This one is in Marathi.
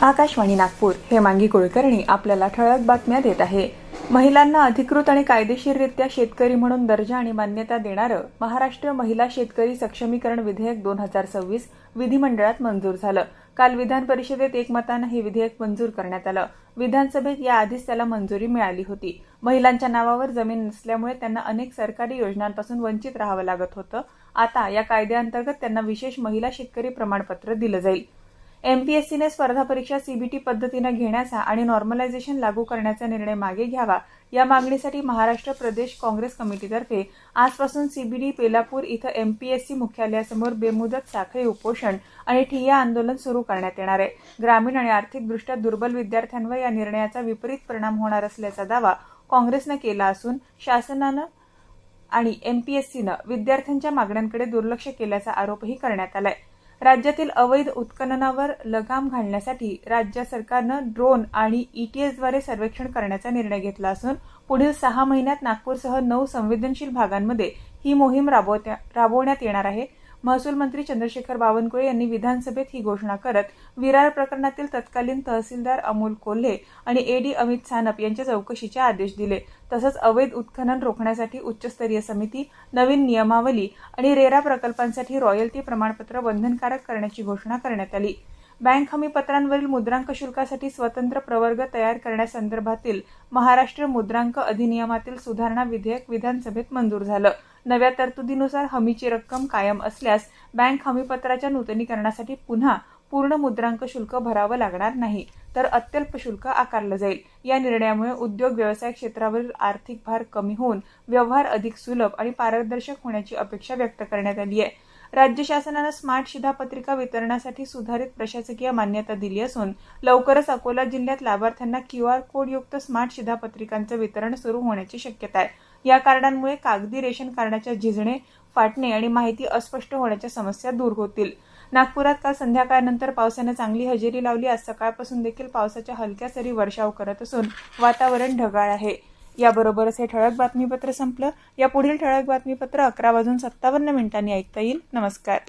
आकाशवाणी नागपूर हेमांगी कुलकर्णी आपल्याला ठळक बातम्या देत आहे। महिलांना अधिकृत आणि कायदेशीररित्या शेतकरी म्हणून दर्जा आणि मान्यता देणारं महाराष्ट्र महिला शेतकरी सक्षमीकरण विधेयक 2026 विधिमंडळात मंजूर झालं। काल विधान परिषदेत एकमताने हे विधेयक मंजूर करण्यात आलं। विधानसभेत याआधीच त्याला मंजुरी मिळाली होती। महिलांच्या नावावर जमीन नसल्यामुळे त्यांना अनेक सरकारी योजनांपासून वंचित राहावं लागत होतं। आता या कायद्याअंतर्गत त्यांना विशेष महिला शेतकरी प्रमाणपत्र दिलं जाईल। एमपीएससीने स्पर्धा परीक्षा सीबीटी पद्धतीने घेण्याचा आणि नॉर्मलायझेशन लागू करण्याचा निर्णय मागे घ्यावा या मागणीसाठी महाराष्ट्र प्रदेश काँग्रेस कमिटीतर्फे आजपासून सीबीडी बेलापूर इथं एमपीएससी मुख्यालयासमोर बेमुदत साखळी उपोषण आणि ठिय्या आंदोलन सुरू करण्यात येणार आहे। ग्रामीण आणि आर्थिकदृष्ट्या दुर्बल विद्यार्थ्यांवर या निर्णयाचा विपरीत परिणाम होणार असल्याचा दावा काँग्रेसने केला असून शासनानं आणि एमपीएससीनं विद्यार्थ्यांच्या मागण्यांकडे दुर्लक्ष केल्याचा आरोपही करण्यात आलाय। राज्यातील अवैध उत्खननावर लगाम घालण्यासाठी राज्य सरकारनं ड्रोन आणि ईटीएसद्वारे सर्वेक्षण करण्याचा निर्णय घेतला असून पुढील 6 महिन्यात नागपूरसह 9 संवेदनशील भागांमध्ये ही मोहीम राबवण्यात येणार आहे। महसूल मंत्री चंद्रशेखर बावनकुळे यांनी विधानसभेत ही घोषणा करत विरार प्रकरणातील तत्कालीन तहसीलदार अमोल कोल्हे आणि एडी अमित सानप यांच्या चौकशीचे आदेश दिले। तसंच अवैध उत्खनन रोखण्यासाठी उच्चस्तरीय समिती, नवीन नियमावली आणि रेरा प्रकल्पांसाठी रॉयल्टी प्रमाणपत्र बंधनकारक करण्याची घोषणा करण्यात आली। बँक हमीपत्रांवरील मुद्रांक शुल्कासाठी स्वतंत्र प्रवर्ग तयार करण्यासंदर्भातील महाराष्ट्र मुद्रांक अधिनियमातील सुधारणा विधेयक विधानसभेत मंजूर झालं। नव्या तरतुदीनुसार हमीची रक्कम कायम असल्यास बँक हमीपत्राच्या नूतनीकरणासाठी पुन्हा पूर्ण मुद्रांक शुल्क भरावं लागणार नाही, तर अत्यल्प शुल्क आकारलं जाईल। या निर्णयामुळे उद्योग व्यवसाय क्षेत्रावरील आर्थिक भार कमी होऊन व्यवहार अधिक सुलभ आणि पारदर्शक होण्याची अपेक्षा व्यक्त करण्यात आली आहे। राज्य शासनाने स्मार्ट शिधापत्रिका वितरणासाठी सुधारित प्रशासकीय मान्यता दिली असून लवकरच अकोला जिल्ह्यात लाभार्थ्यांना क्यूआर कोडयुक्त स्मार्ट शिधापत्रिकांचं वितरण सुरू होण्याची शक्यता आहे। या कारणांमुळे कागदी रेशन कार्डाच्या झिजणे, फाटणे आणि माहिती अस्पष्ट होण्याच्या समस्या दूर होतील। नागपुरात काल संध्याकाळनंतर पावसाने चांगली हजेरी लावली। आज सकाळपासून देखील पावसाच्या हलक्या सरी वर्षाव करत असून वातावरण ढगाळ आहे। याबरोबरच हे ठळक बातमीपत्र संपलं। या पुढील ठळक बातमीपत्र 11:57 ऐकता येईल। नमस्कार।